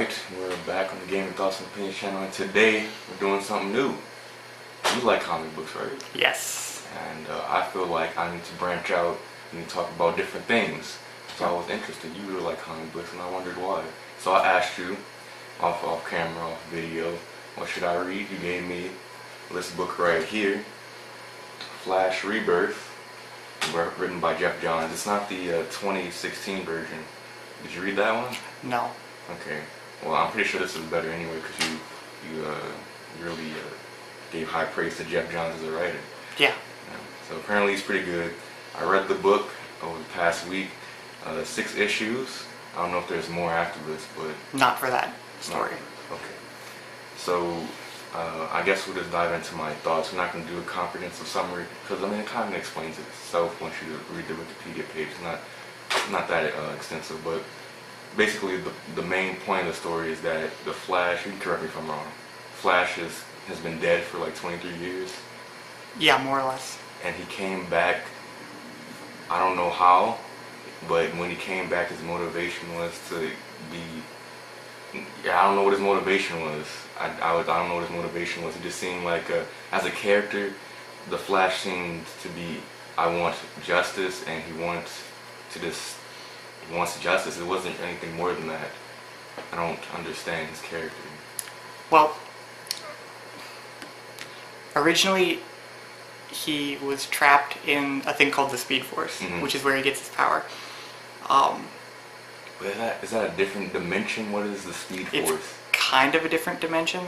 Alright, we're back on the Gaming Thoughts and Opinions channel, and today we're doing something new. You like comic books, right? Yes. And I feel like I need to branch out and talk about different things. So I was interested. You really like comic books, and I wondered why. So I asked you, off camera, off video, what should I read? You gave me this book right here, Flash Rebirth, written by Geoff Johns. It's not the 2016 version. Did you read that one? No. Okay. Well, I'm pretty sure this is better anyway because you really gave high praise to Geoff Johns as a writer. Yeah. So apparently he's pretty good. I read the book over the past week. 6 issues. I don't know if there's more after this, but not for that story. No. Okay. So I guess we'll just dive into my thoughts. We're not going to do a comprehensive summary because it kind of explains itself once you read the Wikipedia page. It's not that extensive, but basically the main point of the story is that the Flash, you can correct me if I'm wrong, Flash has been dead for like 23 years. Yeah, more or less. And he came back, I don't know how, but when he came back his motivation was to be, I don't know what his motivation was. I don't know what his motivation was. It just seemed like, as a character, the Flash seemed to be, I want justice, and he wants justice. It wasn't anything more than that. I don't understand his character. Well, originally he was trapped in a thing called the Speed Force, which is where he gets his power. Is that a different dimension? What is the Speed Force? It's kind of a different dimension.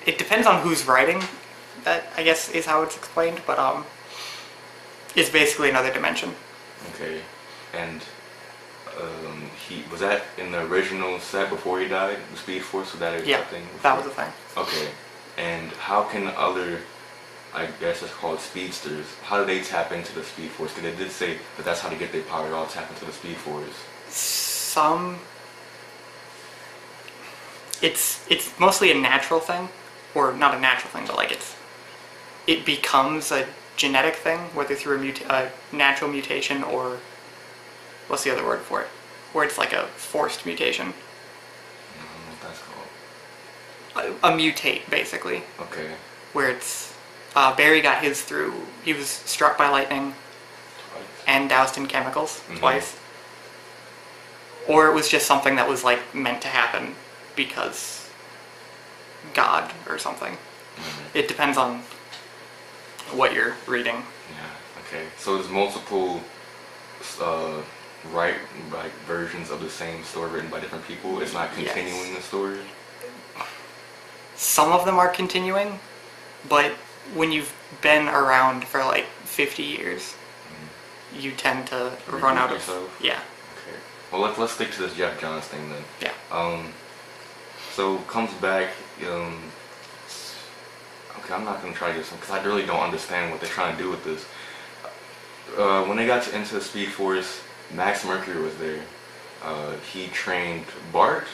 It depends on who's writing. That, I guess, is how it's explained, but it's basically another dimension. Okay, and was that in the original set before he died? The Speed Force, was that a thing? Yeah, that was a thing. Okay, and how can other, I guess it's called speedsters, how do they tap into the Speed Force? Because they did say that that's how to get their power. They all tap into the Speed Force. It's mostly a natural thing, or not a natural thing, but like it becomes a genetic thing, whether through a natural mutation or what's the other word for it? Where it's like a forced mutation. I don't know what that's called. A mutate, basically. Okay. Where it's Barry got his through. He was struck by lightning Twice. and doused in chemicals twice. Or it was just something that was like meant to happen because God or something. It depends on what you're reading. Yeah. Okay. So there's multiple versions of the same story written by different people. It's not continuing the story. Some of them are continuing, but when you've been around for like 50 years, you tend to run out of yourself? Yeah. Okay. Well, let's stick to this Geoff Johns thing then. Yeah. So comes back. Okay, I'm not gonna try this one because I really don't understand what they're trying to do with this. When they got into the Speed Force, Max Mercury was there. He trained Bart.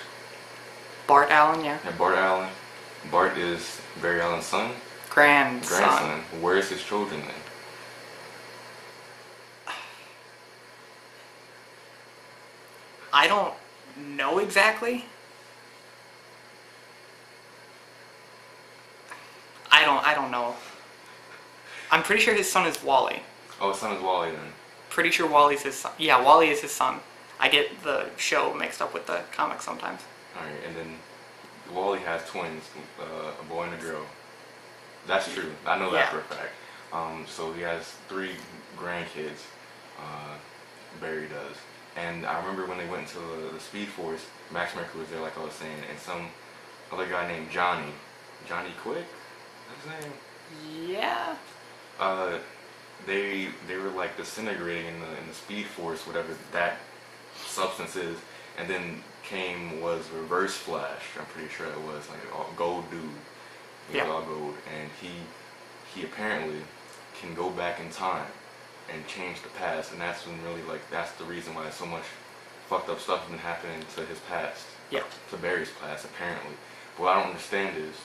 Bart Allen, yeah. Yeah, Bart Allen. Bart is Barry Allen's son. Grandson. Where's his children then? I don't know exactly. I don't know. I'm pretty sure his son is Wally. Oh, his son is Wally then. Pretty sure Wally's his son. Yeah, Wally is his son. I get the show mixed up with the comic sometimes. Alright, and then Wally has twins, a boy and a girl. That's true. I know that for a fact. So he has 3 grandkids. Barry does. And I remember when they went into the Speed Force, Max Mercury was there, like I was saying, and some other guy named Johnny Quick. That's his name. Yeah. They were like disintegrating in the Speed Force, whatever that substance is, and then was Reverse Flash. I'm pretty sure it was like a gold dude. He was all gold, and he apparently can go back in time and change the past, and that's when really that's the reason why so much fucked up stuff has been happening to his past. Yeah. To Barry's past, apparently. But what I don't understand is,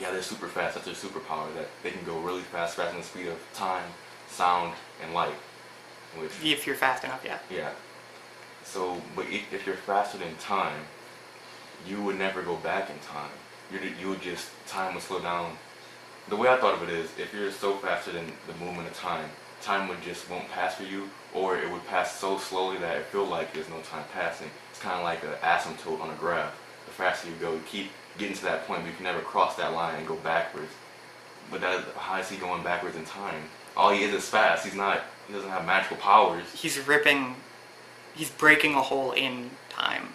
they're super fast. That's their superpower, that they can go really fast, faster than the speed of time, sound, and light. If you're fast enough, yeah. Yeah. So, but if you're faster than time, you would never go back in time. You would just, time would slow down. The way I thought of it is, if you're so faster than the movement of time, time would just won't pass for you, or it would pass so slowly that it feel like there's no time passing. It's kind of like an asymptote on a graph. The faster you go, you keep getting to that point, but you can never cross that line and go backwards. But how is he going backwards in time? All he is fast. He doesn't have magical powers. He's breaking a hole in time,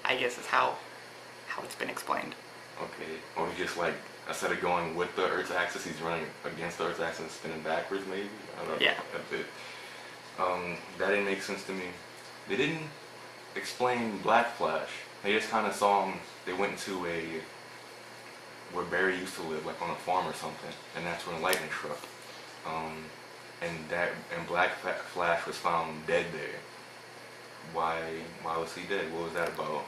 I guess is how it's been explained. Okay. Or he's just like, instead of going with the Earth's axis, he's running against the Earth's axis and spinning backwards, maybe? I don't know. Yeah. A bit. That didn't make sense to me. They didn't explain Black Flash. They just kind of saw him, they went into where Barry used to live, like on a farm or something, and that's when lightning struck. And Black Flash was found dead there. Why was he dead? What was that about?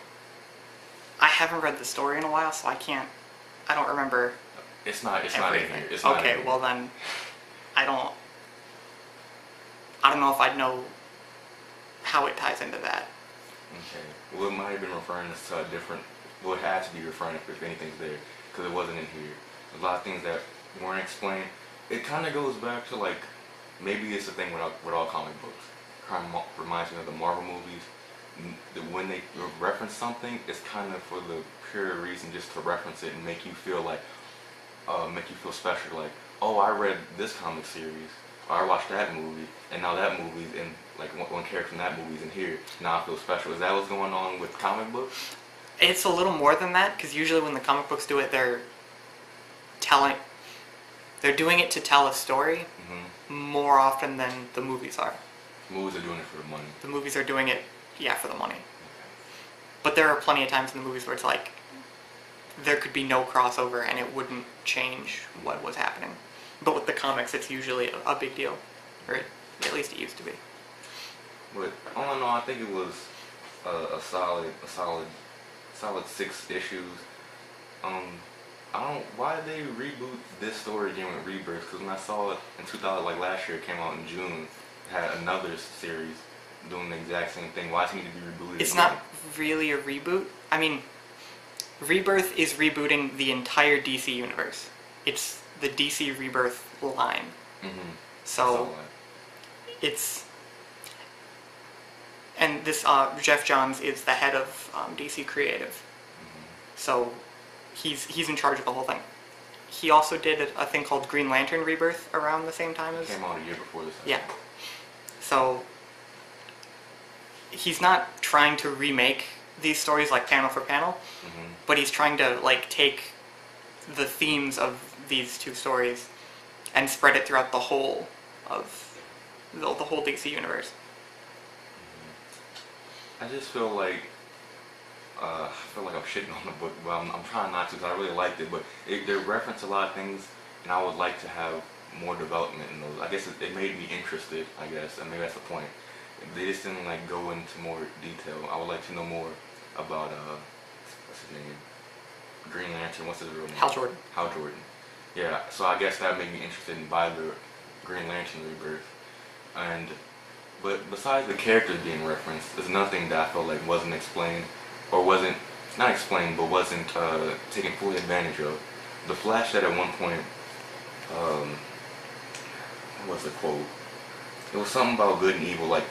I haven't read the story in a while, so I don't remember. It's not in here. It's okay, not in here. Well then, I don't know if I'd know how it ties into that. Okay. Well, it might have been referring to a different. Well, it had to be referring if anything's there, because it wasn't in here. There's a lot of things that weren't explained. It kind of goes back to like, maybe it's a thing with all comic books. Kind of reminds me of the Marvel movies. When they reference something, it's kind of for the pure reason just to reference it and make you feel like, make you feel special. Like, oh, I read this comic series, or I watched that movie, and now that movie's in, like one character from that movie's in here. Now I feel special. Is that what's going on with comic books? It's a little more than that, because usually when the comic books do it, they're doing it to tell a story more often than the movies are. Movies are doing it for the money. The movies are doing it, for the money. But there are plenty of times in the movies where it's like, there could be no crossover and it wouldn't change what was happening. But with the comics, it's usually a big deal. Or at least it used to be. But all in all, I think it was a solid 6 issues. Why did they reboot this story again with Rebirth? Because when I saw it in 2000, like last year, it came out in June, it had another series doing the exact same thing. Why does it need to be rebooted? It's not really a reboot. I mean, Rebirth is rebooting the entire DC universe. It's the DC Rebirth line. Mm-hmm. So, it's... And this, Geoff Johns is the head of DC Creative. Mm-hmm. So, he's in charge of the whole thing. He also did a thing called Green Lantern Rebirth around the same time as... It came out a year before this. Yeah. So, he's not trying to remake these stories like panel for panel, but he's trying to like take the themes of these two stories and spread it throughout the whole of the whole DC universe. I just feel like I'm shitting on the book. Well, I'm trying not to because I really liked it, but they reference a lot of things, and I would like to have more development in those. I guess it made me interested, I guess, and maybe that's the point. They just didn't like go into more detail. I would like to know more about what's his name? Green Lantern. What's his real name? Hal Jordan. Hal Jordan. Yeah. So I guess that made me interested in by the Green Lantern Rebirth. But besides the characters being referenced, there's nothing that I felt like wasn't explained, or wasn't not explained, but wasn't taken fully advantage of. The Flash said at one point, what was the quote? It was something about good and evil, like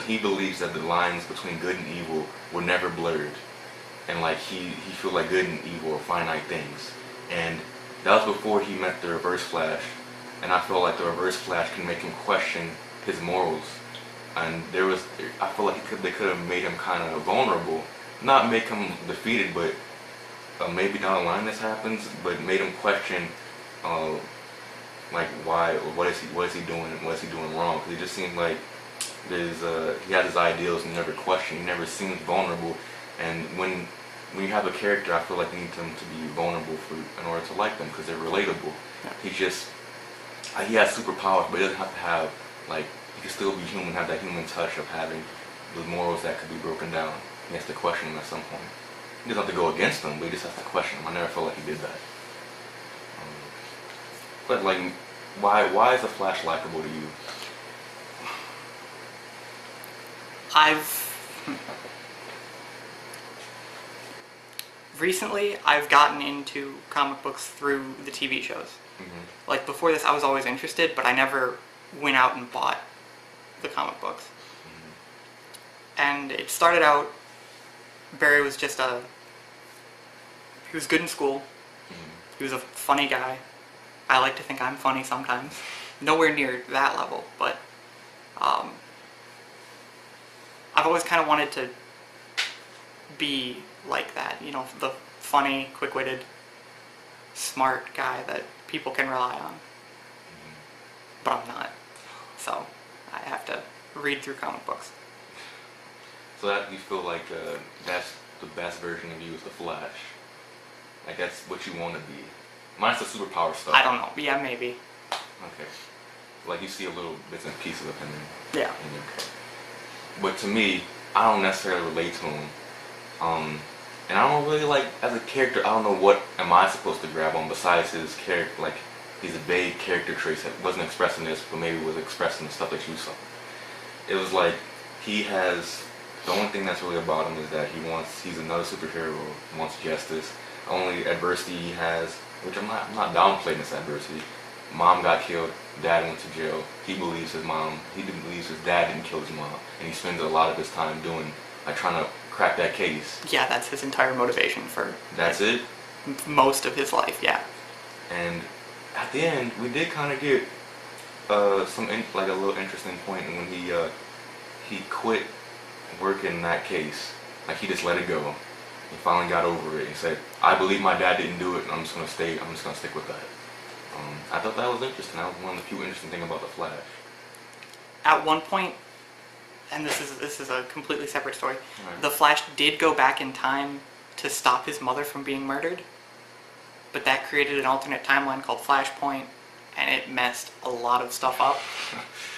he believes that the lines between good and evil were never blurred, and like he feel like good and evil are finite things, and that was before he met the Reverse Flash, and I feel like the Reverse Flash can make him question his morals, and I feel like they could have made him kind of vulnerable, not make him defeated, but maybe down the line this happens, but made him question like why, what is he doing wrong? Because it just seems like he has his ideals and never questioned. He never seems vulnerable, and when you have a character, I feel like you need them to be vulnerable in order to like them, because they're relatable. Yeah. He has superpowers, but he doesn't have to have he can still be human, have that human touch of having the morals that could be broken down. He has to question them at some point. He doesn't have to go against them, but he just has to question them. I never felt like he did that. But like, why is the Flash likable to you? I've Recently, I've gotten into comic books through the TV shows. Mm-hmm. Like, before this, I was always interested, but I never went out and bought the comic books. Mm-hmm. And it started out, Barry was just he was good in school. Mm-hmm. He was a funny guy. I like to think I'm funny sometimes. Nowhere near that level, but I've always kind of wanted to be like that, you know, the funny, quick-witted, smart guy that people can rely on. Mm-hmm. But I'm not. So I have to read through comic books. So that you feel like that's the best version of you is the Flash. Like that's what you want to be. Mine's the superpower stuff. I don't know. Yeah, maybe. Okay. Like you see a little bits and pieces of him in yeah. in your character. But to me, I don't necessarily relate to him. And I don't really like, as a character, I don't know what am I supposed to grab on besides his character, like, these vague character traits that wasn't expressing this, but maybe was expressing the stuff that you saw. It was like, the only thing that's really about him is that he's another superhero, he wants justice. Only adversity he has, which I'm not downplaying this adversity. Mom got killed, dad went to jail, he believes his dad didn't kill his mom, and he spends a lot of his time trying to crack that case. Yeah, that's his entire motivation for... That's it? Most of his life, yeah. And at the end, we did kind of get a little interesting point when he quit working that case. Like, he just let it go. He finally got over it. He said, I believe my dad didn't do it, and I'm just gonna stick with that. I thought that was interesting. That was one of the few interesting things about the Flash. At one point, and this is a completely separate story, right. The Flash did go back in time to stop his mother from being murdered, but that created an alternate timeline called Flashpoint, and it messed a lot of stuff up.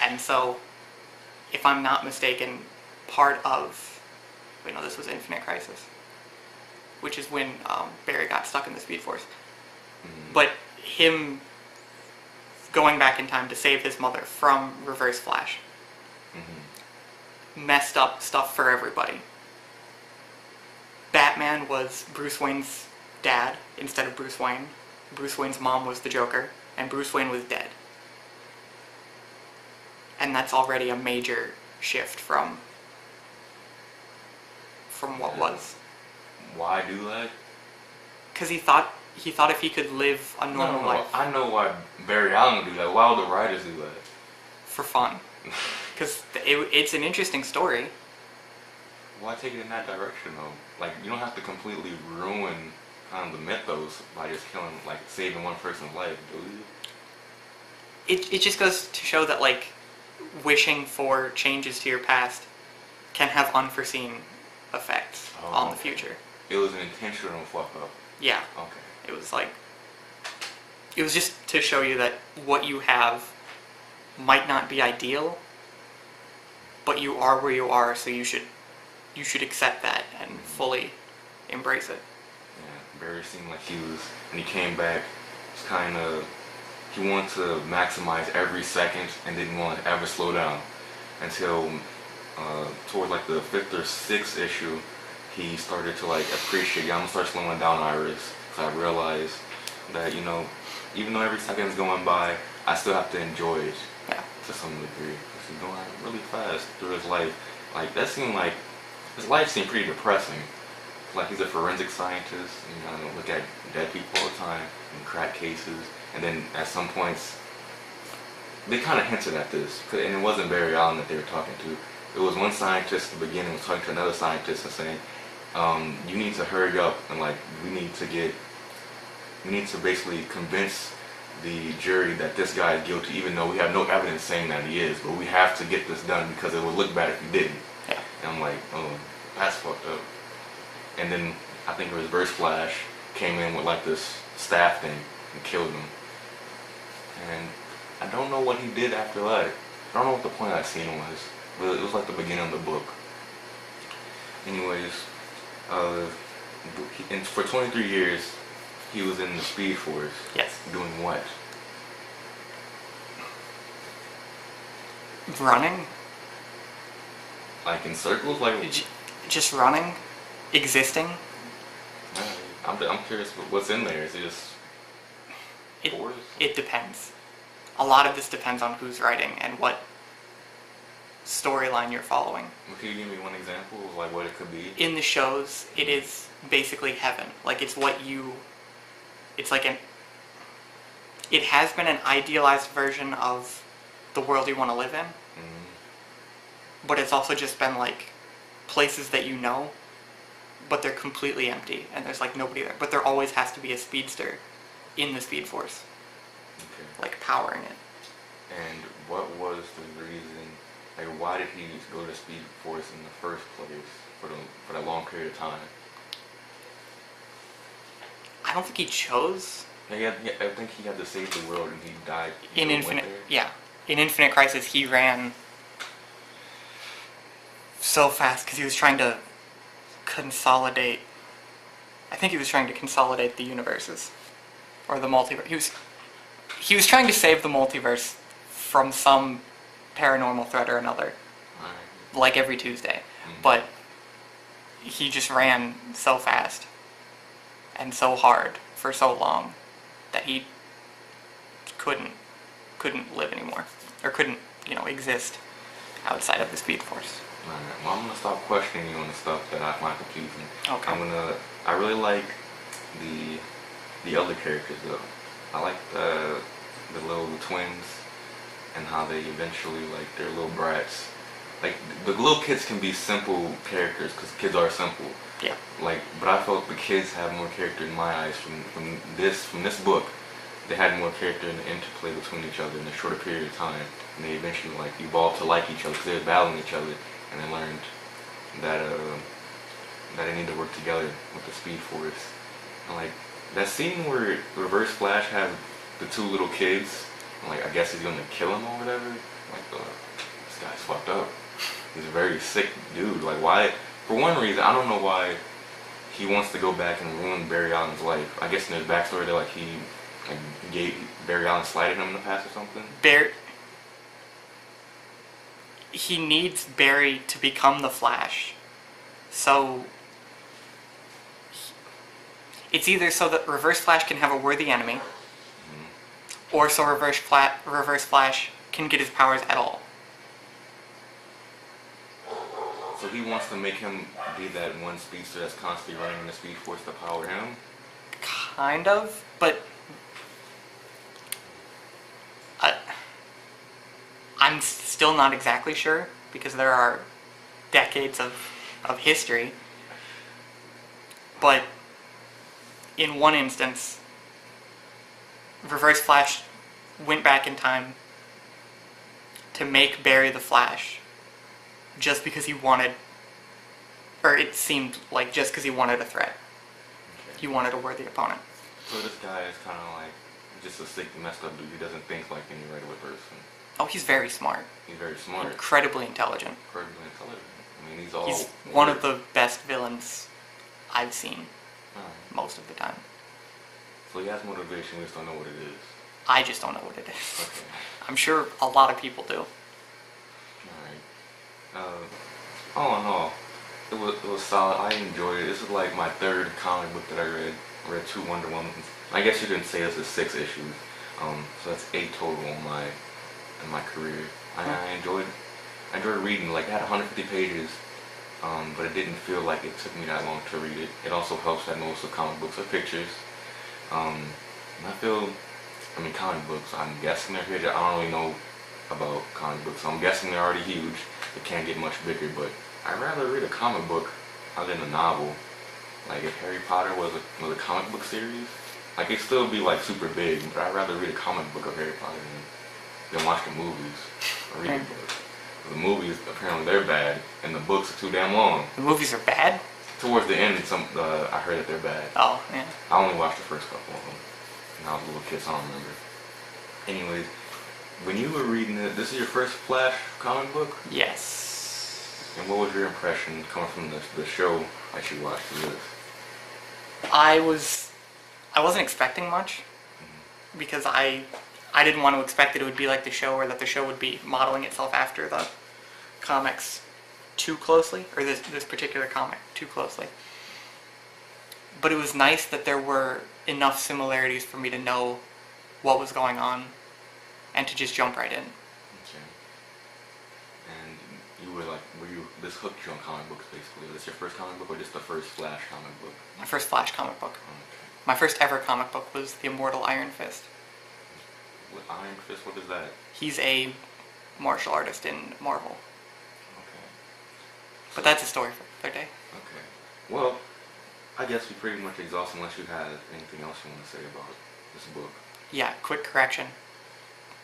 And so, if I'm not mistaken, this was Infinite Crisis, which is when Barry got stuck in the Speed Force. Mm-hmm. But him going back in time to save his mother from Reverse Flash messed up stuff for everybody. Batman was Bruce Wayne's dad instead of Bruce Wayne. Bruce Wayne's mom was the Joker, and Bruce Wayne was dead. And that's already a major shift from what was. Why do that? Because he thought if he could live a normal life. I know why Barry Allen would do that. Why would the writers do that? For fun. Because it's an interesting story. Why take it in that direction though? Like, you don't have to completely ruin kind of the mythos by just saving one person's life, do you? It just goes to show that, like, wishing for changes to your past can have unforeseen effects on the future. It was an intentional fuck up. Yeah. Okay. It was just to show you that what you have might not be ideal, but you are where you are, so you should accept that and fully embrace it. Yeah, Barry seemed like when he came back, he wanted to maximize every second and didn't want to ever slow down until toward like the 5th or 6th issue, he started to appreciate, I'm gonna start slowing down, Iris, because I realized that, even though every second is going by, I still have to enjoy it to some degree. Because he's going really fast through his life. His life seemed pretty depressing. Like, he's a forensic scientist, and look at dead people all the time, and crack cases, and then at some points, they kind of hinted at this, and it wasn't Barry Allen that they were talking to. It was one scientist at the beginning was talking to another scientist and saying, you need to hurry up, and we need to basically convince the jury that this guy is guilty, even though we have no evidence saying that he is, but we have to get this done because it would look bad if he didn't. Yeah. And I'm like, oh, that's fucked up. And then I think Reverse Flash came in with this staff thing and killed him. And I don't know what he did after that. I don't know what the point of that scene was, but it was like the beginning of the book. Anyways, for 23 years, he was in the Speed Force. Yes. Doing what? Running. Like in circles? just running, existing. I'm curious what's in there. Is it just It, force? it depends. A lot of this depends on who's writing and what storyline you're following. Well, can you give me one example of like what it could be? In the shows, it is basically heaven. Like, it's what you... It's like an... It has been an idealized version of the world you want to live in. Mm-hmm. But it's also just been, like, places that you know, but they're completely empty, and there's, like, nobody there. But there always has to be a speedster in the Speed Force, Okay. like, powering it. And what was the reason? Like, why did he go to Speed Force in the first place for that long period of time? I don't think he chose. Yeah, I think he had to save the world, and he died. In Infinite Crisis, he ran so fast because he was trying to consolidate. I think he was trying to consolidate the universes, or the multiverse. He was trying to save the multiverse from some paranormal threat or another, Right. like every Tuesday. Mm-hmm. But he just ran so fast and so hard for so long that he couldn't live anymore, or couldn't, exist outside of the Speed Force. Alright, well, I'm gonna stop questioning you on the stuff that I find confusing. Okay. I really like the other characters though. I like the little twins and how they eventually, like, they're little brats. Like, the little kids can be simple characters because kids are simple. Yeah. Like, but I felt the kids have more character in my eyes from this book. They had more character in the interplay between each other in a shorter period of time, and they eventually, like, evolved to like each other because they were battling each other, and they learned that they need to work together with the Speed Force. And, like, that scene where Reverse Flash has the two little kids, and, like, I guess he's gonna kill him or whatever. Like, this guy's fucked up. He's a very sick dude. Like, why? For one reason, I don't know why he wants to go back and ruin Barry Allen's life. I guess in his backstory, they're like he gave Barry Allen slighted him in the past or something. He needs Barry to become the Flash, so it's either so that Reverse Flash can have a worthy enemy, or so Reverse Flash can get his powers at all. So he wants to make him be that one speedster that's constantly running in the Speed Force to power him? Kind of, but I'm still not exactly sure, because there are decades of history. But in one instance, Reverse Flash went back in time to make Barry the Flash just because he wanted, or it seemed like just because he wanted a threat. Okay. He wanted a worthy opponent. So this guy is kind of like just a sick, messed up dude. He doesn't think like any regular person. Oh, he's very smart. He's very smart. Incredibly intelligent. Incredibly intelligent. I mean, he's all... He's one of the best villains I've seen Alright. most of the time. So he has motivation, we just don't know what it is. I just don't know what it is. Okay. I'm sure a lot of people do. Alright. All in all, it was solid. I enjoyed it. This is like my third comic book that I read. I read 2 Wonder Womans. I guess you didn't say this is 6 issues. So that's 8 total in my career. I enjoyed reading. Like, it had 150 pages, but it didn't feel like it took me that long to read it. It also helps that most of comic books are pictures. And comic books, I'm guessing they're huge. I don't really know about comic books. So I'm guessing they're already huge. It can't get much bigger, but I'd rather read a comic book other than a novel. Like, if Harry Potter was a comic book series, like, it'd still be like super big, but I'd rather read a comic book of Harry Potter than watch the movies or read the books. The movies, apparently they're bad, and the books are too damn long. The movies are bad? Towards the end, I heard that they're bad. Oh, yeah. I only watched the first couple of them, and I was a little kid, so I don't remember. Anyways, when you were reading it, this is your first Flash comic book? Yes. And what was your impression coming from the show that you watched to this? I wasn't expecting much, because I didn't want to expect that it would be like the show, or that the show would be modeling itself after the comics. too closely, or this particular comic too closely. But it was nice that there were enough similarities for me to know what was going on and to just jump right in. Okay. And you were you this hooked you on comic books basically? Was this your first comic book or just the first Flash comic book? My first Flash comic book. Okay. My first ever comic book was The Immortal Iron Fist. What, Iron Fist, what is that? He's a martial artist in Marvel. Okay. But that's a story for another day. Okay. Well, I guess we pretty much exhausted unless you have anything else you want to say about this book. Yeah, quick correction.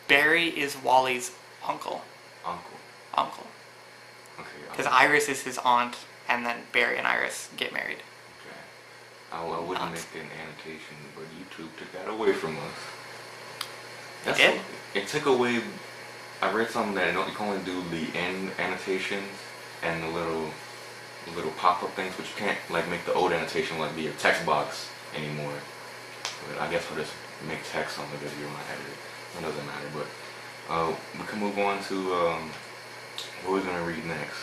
Barry is Wally's uncle. Uncle. Okay. Because Iris is his aunt, and then Barry and Iris get married. Okay. I wouldn't make an annotation, but YouTube took that away from us. It did? It took away. I read something that you can only do the end annotations and the little pop-up things, but you can't make the old annotation be a text box anymore. But I guess I'll just make text on the video when I edit it. It doesn't matter, but we can move on to what we're gonna read next.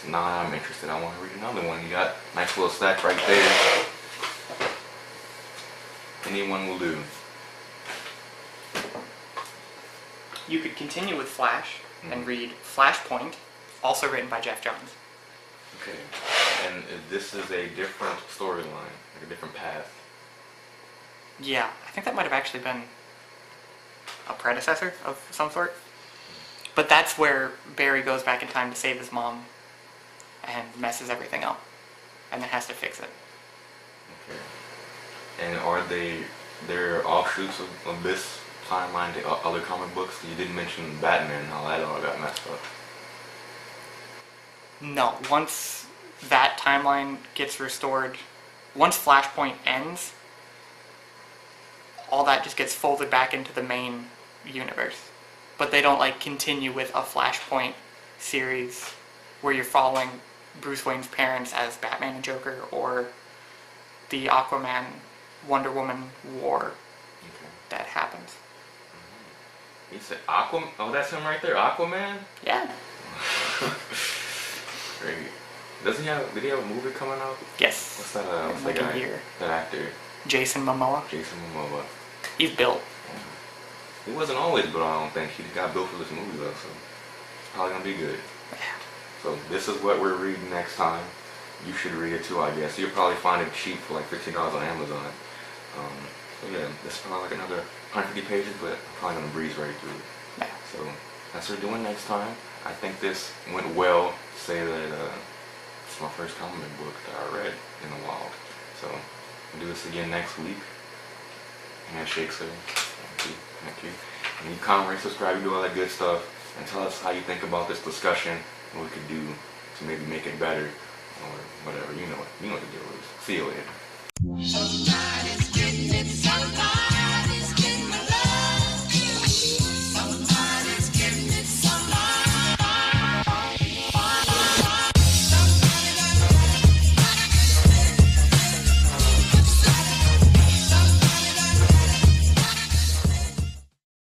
So now I'm interested. I want to read another one. You got a nice little stack right there. Anyone will do. You could continue with Flash and read Flashpoint, also written by Geoff Johns. Okay, and this is a different storyline, a different path. Yeah, I think that might have actually been a predecessor of some sort. But that's where Barry goes back in time to save his mom and messes everything up, and then has to fix it. Okay. And are they're offshoots of this timeline, the other comic books? You didn't mention Batman, how that all got messed up. No, once that timeline gets restored, once Flashpoint ends, all that just gets folded back into the main universe. But they don't continue with a Flashpoint series where you're following Bruce Wayne's parents as Batman and Joker, or the Aquaman Wonder Woman war that happens. He said Aquaman? Oh, that's him right there, Aquaman? Yeah. Great. Did he have a movie coming out? Yes. What's that? What's that guy? That actor? Jason Momoa. Jason Momoa. He's built. Yeah. He wasn't always built, I don't think. He got built for this movie though, so it's probably gonna be good. Yeah. So this is what we're reading next time. You should read it too, I guess. You'll probably find it cheap for $15 on Amazon. So yeah, this is probably another 150 pages, but I'm probably gonna breeze right through it. Yeah. So that's what we're doing next time. I think this went well to say that it's my first comic book that I read in the wild. So we'll do this again next week. Handshake, sir. Thank you. And you comment, rate, subscribe, you do all that good stuff, and tell us how you think about this discussion, what we could do to maybe make it better, or whatever. You know what the deal is. See you later.